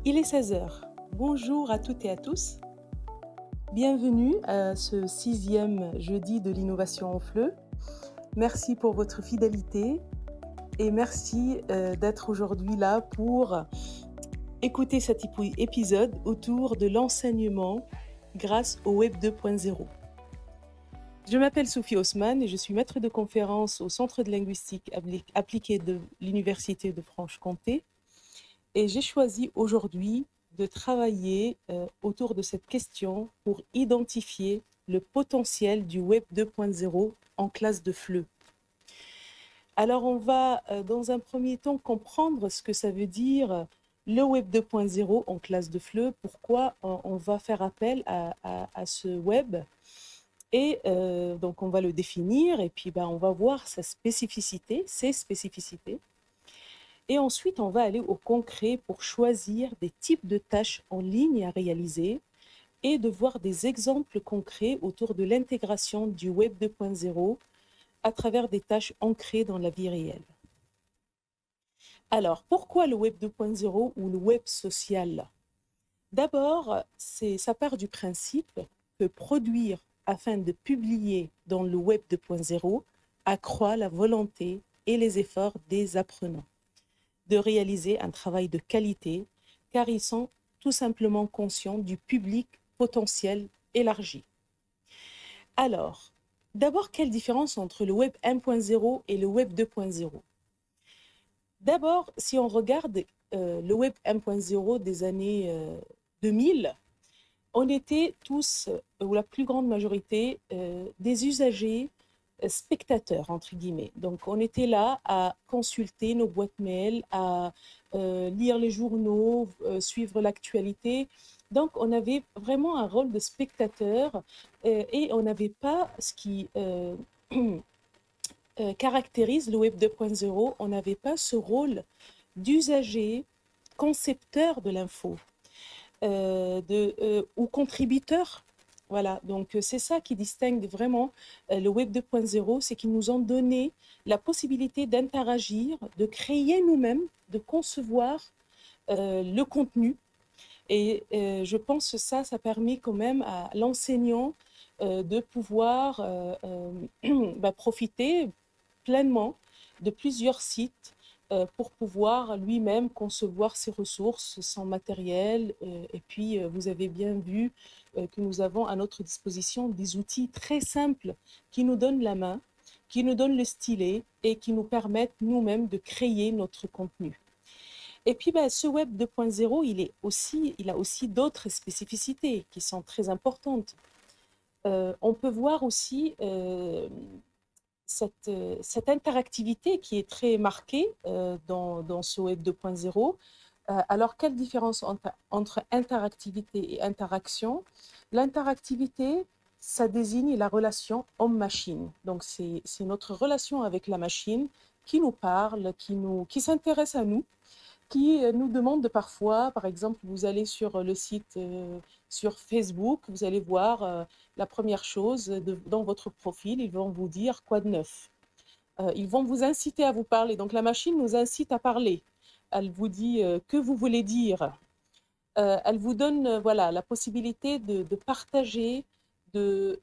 Il est 16 heures. Bonjour à toutes et à tous. Bienvenue à ce 6e jeudi de l'innovation en FLE. Merci pour votre fidélité et merci d'être aujourd'hui là pour écouter cet épisode autour de l'enseignement grâce au Web 2.0. Je m'appelle Sophie Haussmann et je suis maître de conférence au Centre de linguistique appliquée de l'Université de Franche-Comté. Et j'ai choisi aujourd'hui de travailler autour de cette question pour identifier le potentiel du Web 2.0 en classe de FLE. Alors on va dans un premier temps comprendre ce que ça veut dire le Web 2.0 en classe de FLE, pourquoi on va faire appel à ce web. Et donc on va le définir et puis on va voir ses spécificités. Et ensuite, on va aller au concret pour choisir des types de tâches en ligne à réaliser et de voir des exemples concrets autour de l'intégration du Web 2.0 à travers des tâches ancrées dans la vie réelle. Alors, pourquoi le Web 2.0 ou le web social? D'abord, ça part du principe que produire afin de publier dans le Web 2.0 accroît la volonté et les efforts des apprenants de réaliser un travail de qualité, car ils sont tout simplement conscients du public potentiel élargi. Alors, d'abord, quelle différence entre le Web 1.0 et le Web 2.0? D'abord, si on regarde le Web 1.0 des années 2000, on était tous, ou la plus grande majorité, des usagers spectateurs, entre guillemets. Donc, on était là à consulter nos boîtes mail, à lire les journaux, suivre l'actualité. Donc, on avait vraiment un rôle de spectateur et on n'avait pas ce qui caractérise le Web 2.0, on n'avait pas ce rôle d'usager, concepteur de l'info ou contributeur. Voilà, donc c'est ça qui distingue vraiment le Web 2.0, c'est qu'ils nous ont donné la possibilité d'interagir, de créer nous-mêmes, de concevoir le contenu. Et je pense que ça permet quand même à l'enseignant de pouvoir profiter pleinement de plusieurs sites pour pouvoir lui-même concevoir ses ressources, son matériel. Et puis, vous avez bien vu que nous avons à notre disposition des outils très simples qui nous donnent la main, qui nous donnent le stylet et qui nous permettent nous-mêmes de créer notre contenu. Et puis, ce Web 2.0, il a aussi d'autres spécificités qui sont très importantes. On peut voir aussi cette interactivité qui est très marquée dans ce Web 2.0. Alors, quelle différence entre interactivité et interaction? L'interactivité, ça désigne la relation homme-machine. Donc, c'est notre relation avec la machine qui nous parle, qui s'intéresse à nous, qui nous demande parfois, par exemple, vous allez sur le site, sur Facebook, vous allez voir la première chose dans votre profil, ils vont vous dire quoi de neuf. Ils vont vous inciter à vous parler. Donc la machine nous incite à parler. Elle vous dit que vous voulez dire. Elle vous donne voilà, la possibilité de partager, de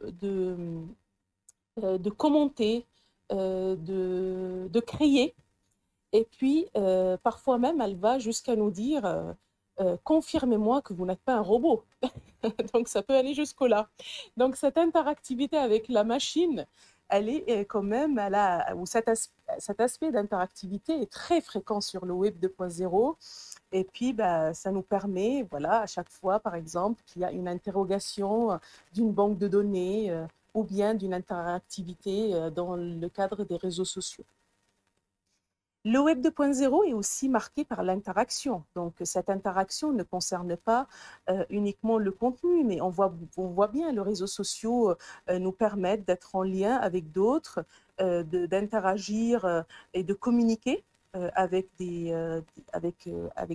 commenter, de créer. Et puis, parfois même, elle va jusqu'à nous dire confirmez-moi que vous n'êtes pas un robot. Donc, ça peut aller jusque-là. Donc, cette interactivité avec la machine, elle est quand même, ou cet aspect d'interactivité est très fréquent sur le Web 2.0. Et puis, ça nous permet, voilà, à chaque fois, par exemple, qu'il y a une interrogation d'une banque de données ou bien d'une interactivité dans le cadre des réseaux sociaux. Le Web 2.0 est aussi marqué par l'interaction. Donc, cette interaction ne concerne pas uniquement le contenu, mais on voit bien, les réseaux sociaux nous permettent d'être en lien avec d'autres, d'interagir et de communiquer avec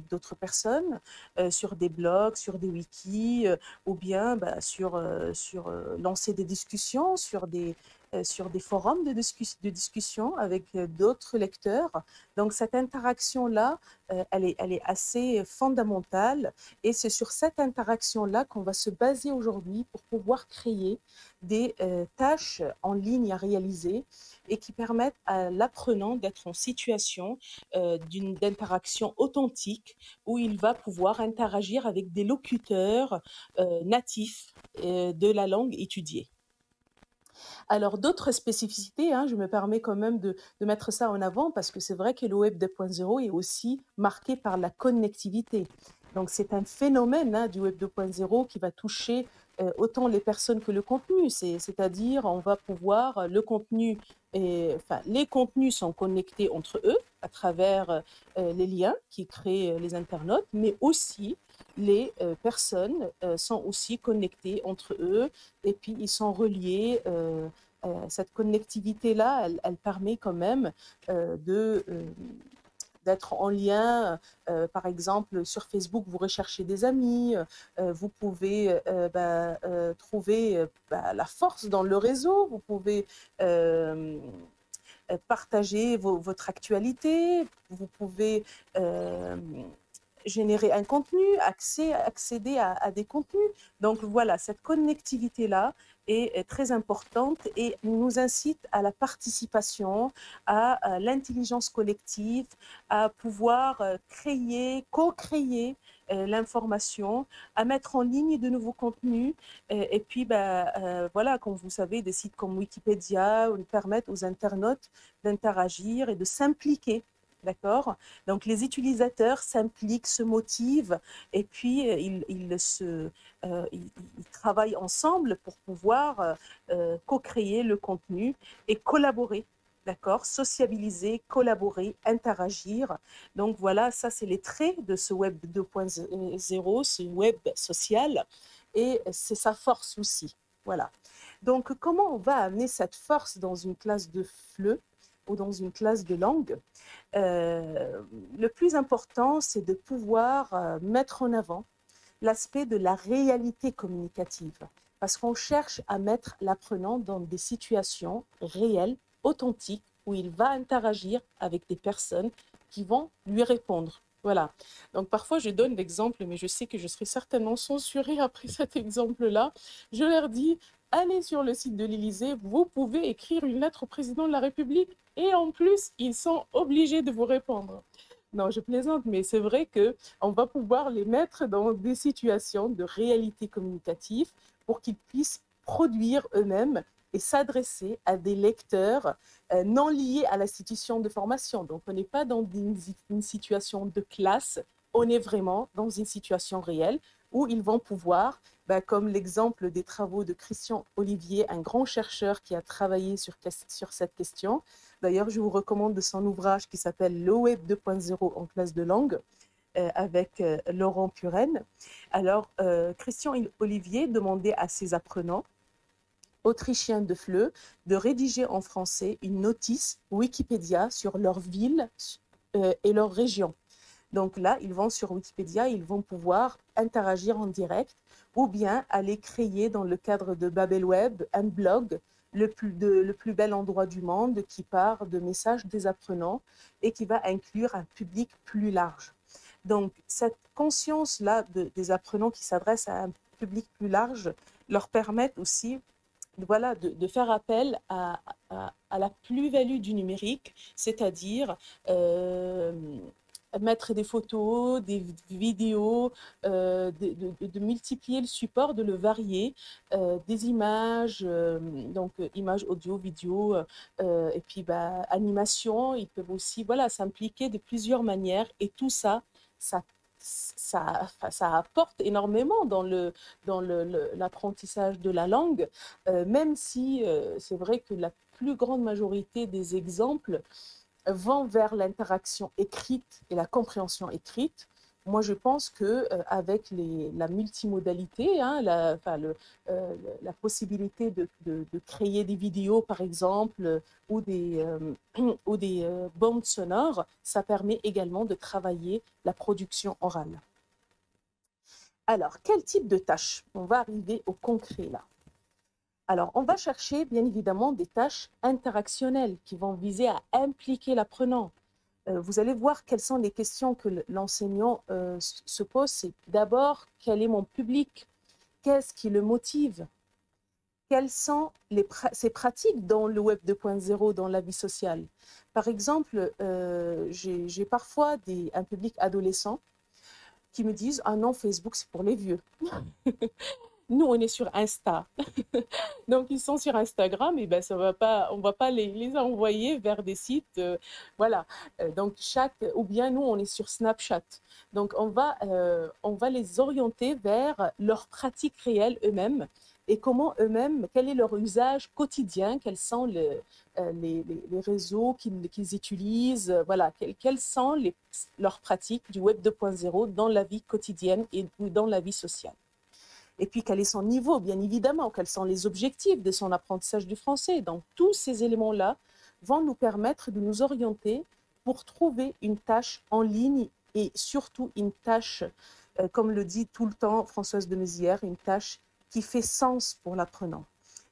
d'autres personnes sur des blogs, sur des wikis, ou bien sur lancer des discussions sur des sur des forums de discussion avec d'autres lecteurs. Donc cette interaction-là, elle est assez fondamentale et c'est sur cette interaction-là qu'on va se baser aujourd'hui pour pouvoir créer des tâches en ligne à réaliser et qui permettent à l'apprenant d'être en situation d'interaction authentique où il va pouvoir interagir avec des locuteurs natifs de la langue étudiée. Alors, d'autres spécificités, hein, je me permets quand même de mettre ça en avant parce que c'est vrai que le Web 2.0 est aussi marqué par la connectivité. Donc, c'est un phénomène hein, du Web 2.0 qui va toucher autant les personnes que le contenu. C'est-à-dire, on va pouvoir, le contenu, enfin, les contenus sont connectés entre eux à travers les liens qui créent les internautes, mais aussi les personnes sont aussi connectées entre eux et puis ils sont reliés. Cette connectivité-là, elle permet quand même d'être en lien. Par exemple, sur Facebook, vous recherchez des amis, vous pouvez trouver la force dans le réseau, vous pouvez partager votre actualité, vous pouvez générer un contenu, accéder à des contenus. Donc voilà, cette connectivité-là est très importante et nous incite à la participation, à l'intelligence collective, à pouvoir créer, co-créer l'information, à mettre en ligne de nouveaux contenus. Et puis, voilà, comme vous savez, des sites comme Wikipédia permettent aux internautes d'interagir et de s'impliquer. D'accord? Donc, les utilisateurs s'impliquent, se motivent et puis ils travaillent ensemble pour pouvoir co-créer le contenu et collaborer. D'accord? Sociabiliser, collaborer, interagir. Donc, voilà, ça, c'est les traits de ce Web 2.0, ce web social et c'est sa force aussi. Voilà. Donc, comment on va amener cette force dans une classe de FLE ou dans une classe de langue? Le plus important, c'est de pouvoir mettre en avant l'aspect de la réalité communicative, parce qu'on cherche à mettre l'apprenant dans des situations réelles, authentiques, où il va interagir avec des personnes qui vont lui répondre. Voilà. Donc parfois, je donne l'exemple, mais je sais que je serai certainement censurée après cet exemple-là. Je leur dis, allez sur le site de l'Élysée, vous pouvez écrire une lettre au président de la République et en plus, ils sont obligés de vous répondre. Non, je plaisante, mais c'est vrai qu'on va pouvoir les mettre dans des situations de réalité communicative pour qu'ils puissent produire eux-mêmes et s'adresser à des lecteurs non liés à l'institution de formation. Donc, on n'est pas dans une situation de classe, on est vraiment dans une situation réelle où ils vont pouvoir, comme l'exemple des travaux de Christian Olivier, un grand chercheur qui a travaillé sur cette question. D'ailleurs, je vous recommande son ouvrage qui s'appelle Le Web 2.0 en classe de langue avec Laurent Puren. Alors, Christian Olivier demandait à ses apprenants autrichiens de FLE de rédiger en français une notice Wikipédia sur leur ville et leur région. Donc là, ils vont sur Wikipédia, ils vont pouvoir interagir en direct ou bien aller créer dans le cadre de Babelweb un blog, le plus bel endroit du monde, qui part de messages des apprenants et qui va inclure un public plus large. Donc cette conscience-là des apprenants qui s'adressent à un public plus large leur permet aussi voilà, de faire appel à la plus-value du numérique, c'est-à-dire mettre des photos, des vidéos, de multiplier le support, de le varier, des images, donc images audio, vidéo, et puis animation. Ils peuvent aussi voilà, s'impliquer de plusieurs manières et tout ça, ça apporte énormément dans l'apprentissage de la langue, même si c'est vrai que la plus grande majorité des exemples vont vers l'interaction écrite et la compréhension écrite. Moi, je pense qu'avec la multimodalité, hein, la possibilité de créer des vidéos, par exemple, ou ou des bandes sonores, ça permet également de travailler la production orale. Alors, quel type de tâches? On va arriver au concret là. Alors, on va chercher bien évidemment des tâches interactionnelles qui vont viser à impliquer l'apprenant. Vous allez voir quelles sont les questions que l'enseignant se pose. C'est d'abord, quel est mon public? Qu'est-ce qui le motive? Quelles sont ses pratiques dans le Web 2.0, dans la vie sociale? Par exemple, j'ai parfois un public adolescent qui me disent: ah non, Facebook, c'est pour les vieux. Nous, on est sur Insta. Donc, ils sont sur Instagram, et ben, on va pas les envoyer vers des sites, voilà. Donc, ou bien nous, on est sur Snapchat. Donc, on va les orienter vers leurs pratiques réelles eux-mêmes et comment eux-mêmes, quel est leur usage quotidien, quels sont les réseaux qu'ils utilisent, voilà, quelles sont leurs pratiques du Web 2.0 dans la vie quotidienne et dans la vie sociale. Et puis, quel est son niveau, bien évidemment, quels sont les objectifs de son apprentissage du français. Donc, tous ces éléments-là vont nous permettre de nous orienter pour trouver une tâche en ligne et surtout une tâche, comme le dit tout le temps Françoise de Mézières, une tâche qui fait sens pour l'apprenant.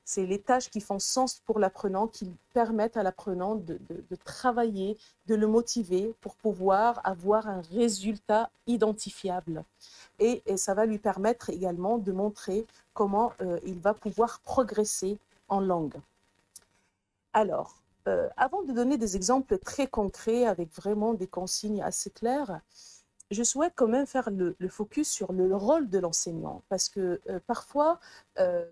C'est les tâches qui font sens pour l'apprenant, qui permettent à l'apprenant de travailler, de le motiver pour pouvoir avoir un résultat identifiable. Et ça va lui permettre également de montrer comment il va pouvoir progresser en langue. Alors, avant de donner des exemples très concrets avec vraiment des consignes assez claires, je souhaite quand même faire le focus sur le rôle de l'enseignant, parce que parfois,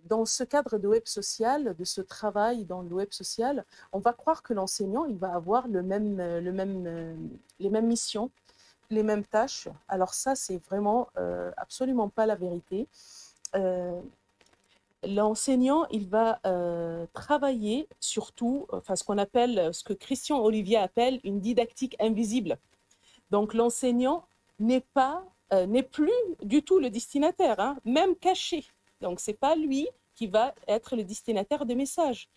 dans ce cadre de web social, de ce travail dans le web social, on va croire que l'enseignant, il va avoir les mêmes missions, les mêmes tâches. Alors ça, c'est vraiment absolument pas la vérité. L'enseignant, il va travailler surtout, enfin ce que Christian Olivier appelle une didactique invisible. Donc l'enseignant n'est plus du tout le destinataire, hein, même caché. Donc c'est pas lui qui va être le destinataire des messages.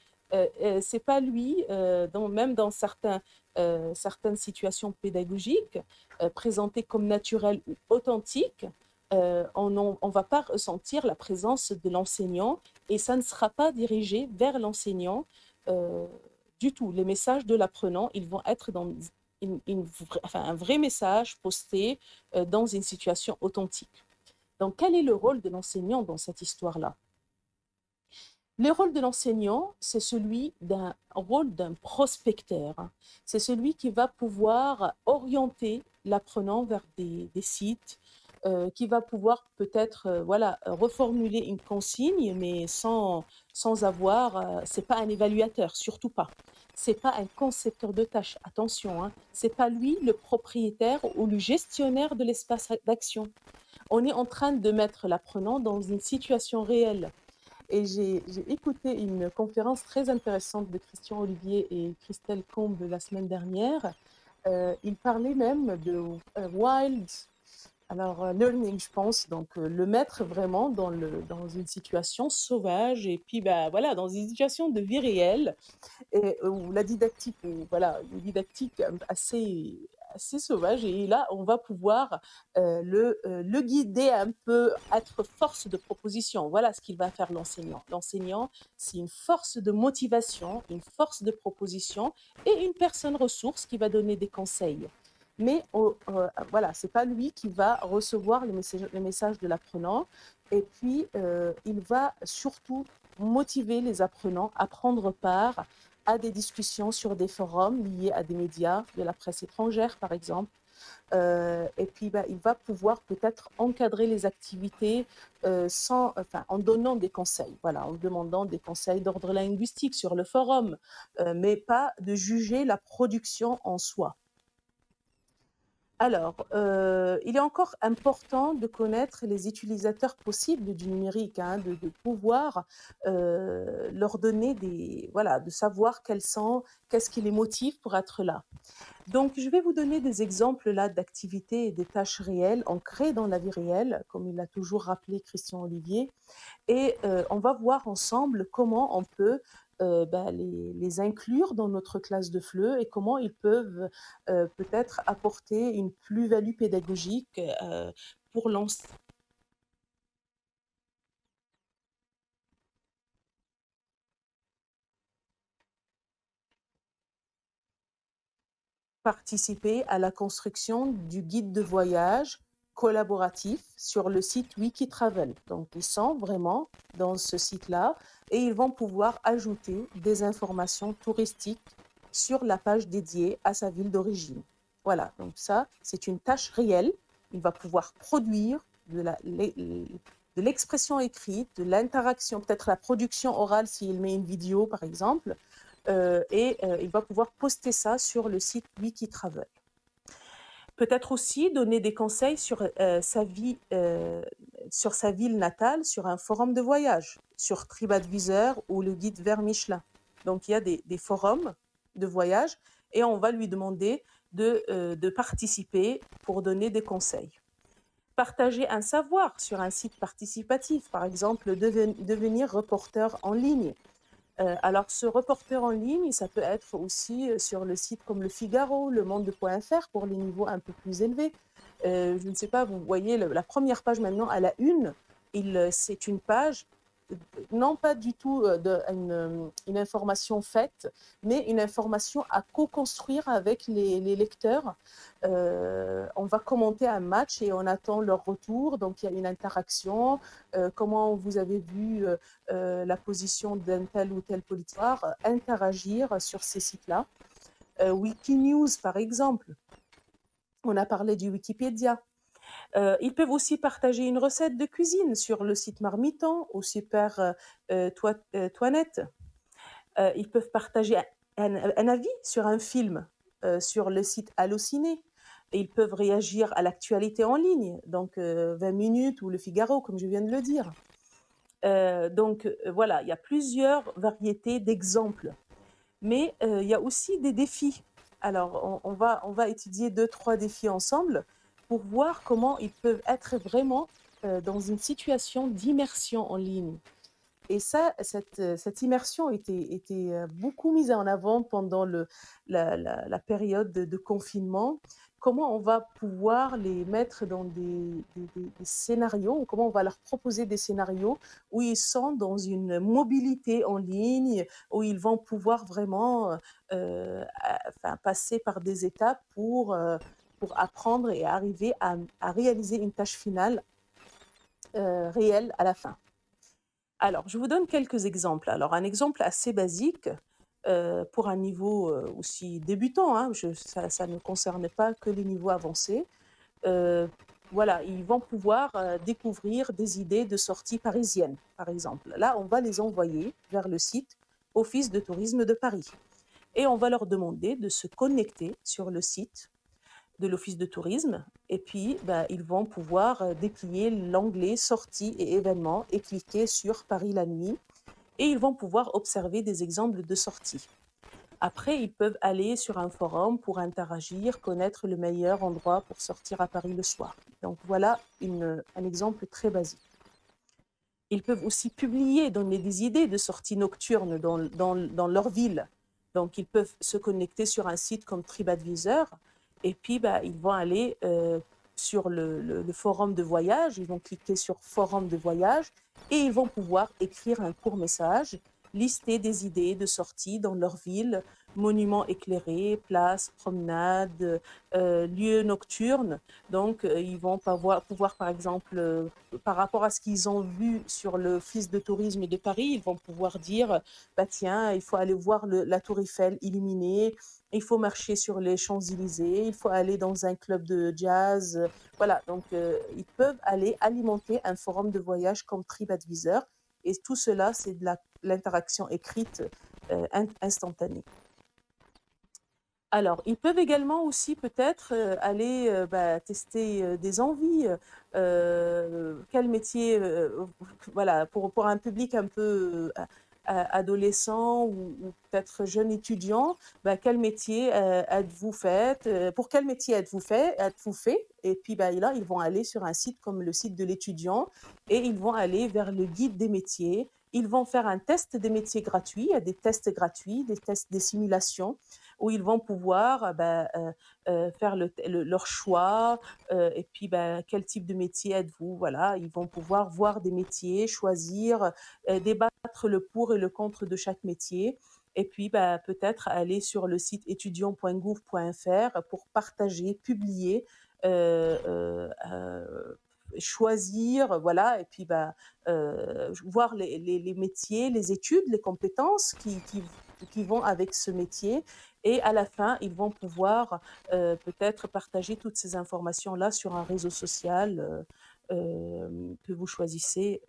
C'est pas lui, même dans certaines situations pédagogiques présentées comme naturelles ou authentiques, on ne va pas ressentir la présence de l'enseignant et ça ne sera pas dirigé vers l'enseignant du tout. Les messages de l'apprenant, ils vont être dans un vrai message posté dans une situation authentique. Donc, quel est le rôle de l'enseignant dans cette histoire-là? Le rôle de l'enseignant, c'est celui d'un rôle d'un prospecteur. C'est celui qui va pouvoir orienter l'apprenant vers des sites, qui va pouvoir peut-être voilà, reformuler une consigne, mais sans avoir, c'est pas un évaluateur, surtout pas. C'est pas un concepteur de tâches, attention, hein. C'est pas lui le propriétaire ou le gestionnaire de l'espace d'action. On est en train de mettre l'apprenant dans une situation réelle. Et j'ai écouté une conférence très intéressante de Christian Olivier et Christelle Combe la semaine dernière. Ils parlaient même de wild learning, je pense, donc le mettre vraiment dans une situation sauvage et puis bah, voilà, dans une situation de vie réelle et où la didactique, voilà, une didactique assez sauvage. Et là, on va pouvoir le guider un peu, être force de proposition. Voilà ce qu'il va faire l'enseignant. L'enseignant, c'est une force de motivation, une force de proposition et une personne ressource qui va donner des conseils. Mais voilà, c'est pas lui qui va recevoir les messages de l'apprenant. Et puis, il va surtout motiver les apprenants à prendre part à des discussions sur des forums liés à des médias, de la presse étrangère par exemple. Et puis, il va pouvoir peut-être encadrer les activités en donnant des conseils, voilà, en demandant des conseils d'ordre linguistique sur le forum, mais pas de juger la production en soi. Alors, il est encore important de connaître les utilisateurs possibles du numérique, hein, de pouvoir leur donner de savoir qu'est-ce qui les motive pour être là. Donc, je vais vous donner des exemples là d'activités et des tâches réelles ancrées dans la vie réelle, comme il l'a toujours rappelé Christian Olivier, et on va voir ensemble comment on peut les inclure dans notre classe de FLE et comment ils peuvent peut-être apporter une plus-value pédagogique pour l'ensemble. participer à la construction du guide de voyage collaboratif sur le site Wikitravel. Donc, ils sont vraiment dans ce site-là et ils vont pouvoir ajouter des informations touristiques sur la page dédiée à sa ville d'origine. Voilà, donc ça, c'est une tâche réelle. Il va pouvoir produire de l'expression écrite, de l'interaction, peut-être la production orale s'il met une vidéo, par exemple, il va pouvoir poster ça sur le site Wikitravel. Peut-être aussi donner des conseils sur sa vie, sur sa ville natale, sur un forum de voyage, sur TripAdvisor ou le guide vers Michelin. Donc, il y a des forums de voyage et on va lui demander de participer pour donner des conseils. Partager un savoir sur un site participatif, par exemple, devenir reporter en ligne. Alors, ce reporter en ligne, ça peut être aussi sur le site comme Le Figaro, Le Monde.fr pour les niveaux un peu plus élevés. Je ne sais pas, vous voyez, la première page maintenant à la une, c'est une page, non pas du tout une information faite, mais une information à co-construire avec les lecteurs. On va commenter un match et on attend leur retour, donc il y a une interaction. Comment vous avez vu la position d'un tel ou tel politique, interagir sur ces sites-là. Wikinews, par exemple, on a parlé du Wikipédia. Ils peuvent aussi partager une recette de cuisine sur le site Marmiton ou Super Toinette. Ils peuvent partager un avis sur un film sur le site Allociné. Et ils peuvent réagir à l'actualité en ligne, donc 20 minutes ou Le Figaro, comme je viens de le dire. Voilà, il y a plusieurs variétés d'exemples. Mais il y a aussi des défis. Alors, on va étudier 2-3 défis ensemble pour voir comment ils peuvent être vraiment dans une situation d'immersion en ligne. Et ça, cette immersion était beaucoup mise en avant pendant la période de confinement. Comment on va pouvoir les mettre dans des scénarios, ou comment on va leur proposer des scénarios où ils sont dans une mobilité en ligne, où ils vont pouvoir vraiment passer par des étapes pour apprendre et arriver à réaliser une tâche finale réelle à la fin. Alors, je vous donne quelques exemples. Alors, un exemple assez basique pour un niveau aussi débutant, hein, ça ne concerne pas que les niveaux avancés. Voilà, ils vont pouvoir découvrir des idées de sorties parisiennes, par exemple. Là, on va les envoyer vers le site Office de tourisme de Paris. Et on va leur demander de se connecter sur le site de l'Office de tourisme. Et puis, ils vont pouvoir déplier l'onglet sorties et événements et cliquer sur Paris la nuit. Et ils vont pouvoir observer des exemples de sorties. Après, ils peuvent aller sur un forum pour interagir, connaître le meilleur endroit pour sortir à Paris le soir. Donc voilà un exemple très basique. Ils peuvent aussi publier, donner des idées de sorties nocturnes dans leur ville. Donc ils peuvent se connecter sur un site comme TripAdvisor et puis ils vont aller sur le forum de voyage, ils vont cliquer sur forum de voyage et ils vont pouvoir écrire un court message, lister des idées de sorties dans leur ville, monuments éclairés, places, promenades, lieux nocturnes. Donc, ils vont pouvoir, par exemple, par rapport à ce qu'ils ont vu sur l'Office de tourisme de Paris, ils vont pouvoir dire, tiens, il faut aller voir la Tour Eiffel illuminée, il faut marcher sur les Champs-Élysées, il faut aller dans un club de jazz. Voilà, donc ils peuvent aller alimenter un forum de voyage comme TripAdvisor. Et tout cela, c'est de l'interaction écrite instantanée. Alors, ils peuvent également aussi peut-être aller tester des envies. Quel métier, voilà, pour un public un peu adolescent ou peut-être jeune étudiant, quel métier êtes-vous fait? Pour quel métier êtes-vous fait? Et puis là, ils vont aller sur un site comme le site de l'étudiant et ils vont aller vers le guide des métiers. Ils vont faire un test des métiers gratuits. Il y a des tests gratuits, des tests, des simulations où ils vont pouvoir faire leur choix et puis quel type de métier êtes-vous, voilà, ils vont pouvoir voir des métiers, choisir, débattre le pour et le contre de chaque métier et puis bah, peut-être aller sur le site étudiant.gouv.fr pour partager, publier, choisir, voilà, et puis bah, voir les métiers, les études, les compétences qui vont avec ce métier. Et à la fin, ils vont pouvoir peut-être partager toutes ces informations-là sur un réseau social que vous choisissez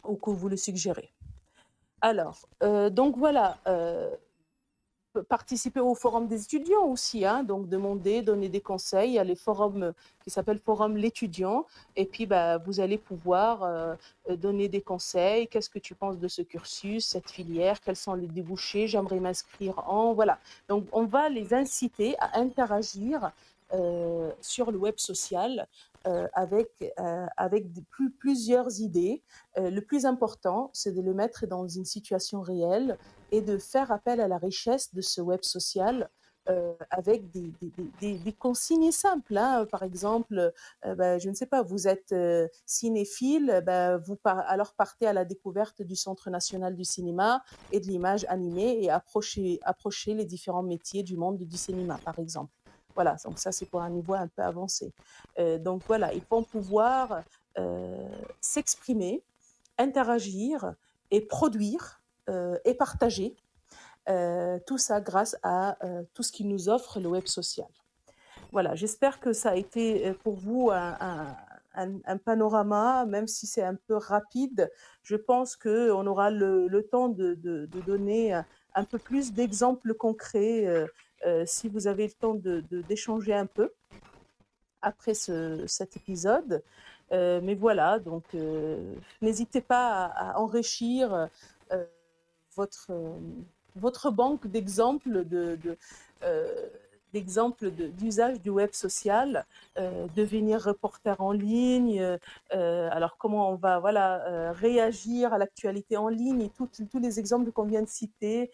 ou que vous le suggérez. Alors, donc voilà, participer au forum des étudiants aussi, hein, donc demander, donner des conseils. Il y a les forums qui s'appellent Forum l'étudiant, et puis bah, vous allez pouvoir donner des conseils. Qu'est-ce que tu penses de ce cursus, cette filière, quels sont les débouchés, j'aimerais m'inscrire en, voilà. Donc on va les inciter à interagir sur le web social avec plusieurs idées. Le plus important, c'est de le mettre dans une situation réelle et de faire appel à la richesse de ce web social avec des consignes simples, hein. Par exemple, ben, je ne sais pas, vous êtes cinéphile, ben, alors partez à la découverte du Centre national du cinéma et de l'image animée et approchez les différents métiers du monde du cinéma, par exemple. Voilà, donc ça c'est pour un niveau un peu avancé. Donc voilà, ils vont pouvoir s'exprimer, interagir et produire et partager. Tout ça grâce à tout ce qui nous offre le web social. Voilà, j'espère que ça a été pour vous un panorama, même si c'est un peu rapide. Je pense qu'on aura le temps de donner un peu plus d'exemples concrets si vous avez le temps d'échanger un peu après cet épisode. Mais voilà, donc n'hésitez pas à enrichir votre, votre banque d'exemples d'usage du web social, devenir reporter en ligne, alors comment on va voilà, réagir à l'actualité en ligne et tous les exemples qu'on vient de citer,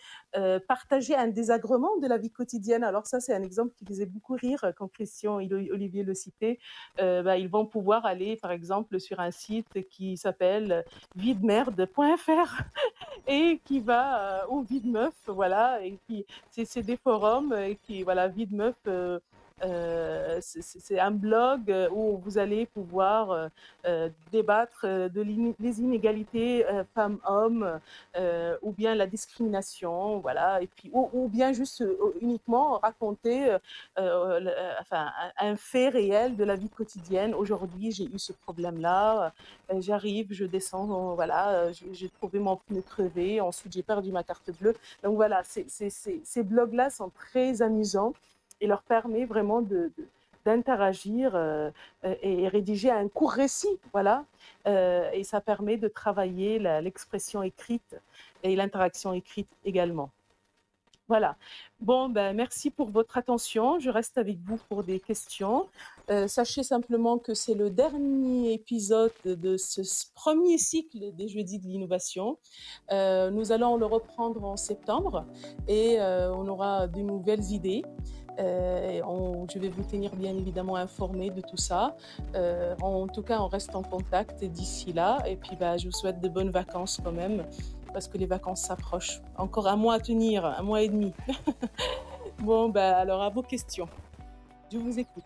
partager un désagrément de la vie quotidienne. Alors ça, c'est un exemple qui faisait beaucoup rire quand Christian et Olivier le citaient. Bah, ils vont pouvoir aller, par exemple, sur un site qui s'appelle videmerde.fr et qui va au Vide Meuf, voilà, et qui c'est des forums et qui voilà Vide Meuf, c'est un blog où vous allez pouvoir débattre les inégalités femmes-hommes ou bien la discrimination, voilà, et puis ou bien juste uniquement raconter enfin un fait réel de la vie quotidienne. Aujourd'hui, j'ai eu ce problème-là. J'arrive, je descends, voilà, j'ai trouvé mon pneu crevé, ensuite j'ai perdu ma carte bleue. Donc voilà, ces blogs-là sont très amusants et leur permet vraiment d'interagir et rédiger un court récit, voilà. Et ça permet de travailler l'expression écrite et l'interaction écrite également. Voilà. Bon, ben, merci pour votre attention. Je reste avec vous pour des questions. Sachez simplement que c'est le dernier épisode de ce premier cycle des Jeudis de l'innovation. Nous allons le reprendre en septembre et on aura de nouvelles idées. Je vais vous tenir bien évidemment informés de tout ça. En tout cas, on reste en contact d'ici là. Et puis, bah, je vous souhaite de bonnes vacances quand même, parce que les vacances s'approchent. Encore un mois à tenir, un mois et demi. Bon, bah, alors à vos questions. Je vous écoute.